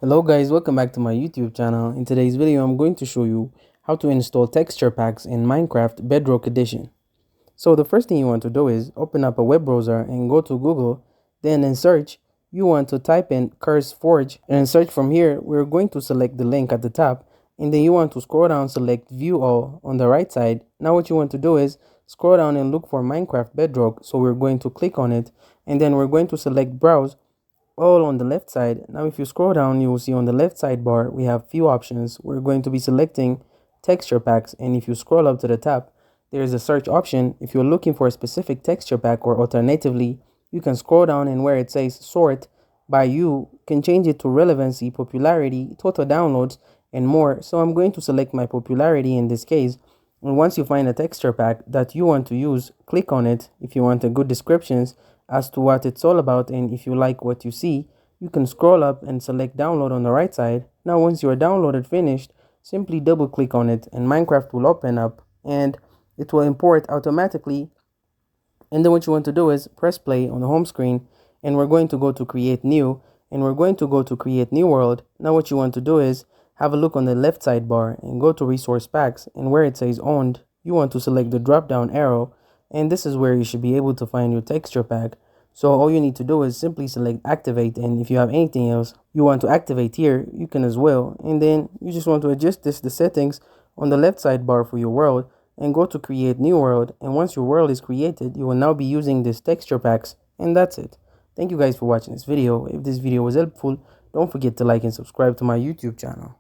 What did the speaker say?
Hello guys, welcome back to my YouTube channel. In today's video, I'm going to show you how to install texture packs in Minecraft Bedrock Edition. So the first thing you want to do is open up a web browser and go to Google. Then in search, you want to type in Curse Forge, and in search from here, we're going to select the link at the top, and then you want to scroll down, select View All on the right side. Now what you want to do is scroll down and look for Minecraft Bedrock. So we're going to click on it, and then we're going to select Browse all on the left side. Now if you scroll down, you will see on the left sidebar we have few options. We're going to be selecting texture packs, and if you scroll up to the top, there is a search option. If you're looking for a specific texture pack, or alternatively, you can scroll down and where it says sort by, you can change it to relevancy, popularity, total downloads, and more. So I'm going to select my popularity in this case. And once you find a texture pack that you want to use, click on it. If you want a good descriptions as to what it's all about, and if you like what you see, you can scroll up and select download on the right side. Now once you are downloaded finished, simply double click on it and Minecraft will open up and it will import automatically. And then what you want to do is press play on the home screen, and we're going to go to create new, and we're going to go to create new world. Now what you want to do is have a look on the left sidebar and go to resource packs, and where it says owned, you want to select the drop down arrow, and this is where you should be able to find your texture pack. So all you need to do is simply select activate, and if you have anything else you want to activate here, you can as well. And then you just want to adjust the settings on the left sidebar for your world, and go to create new world. And once your world is created, you will now be using this texture packs, and that's it. Thank you guys for watching this video. If this video was helpful, don't forget to like and subscribe to my YouTube channel.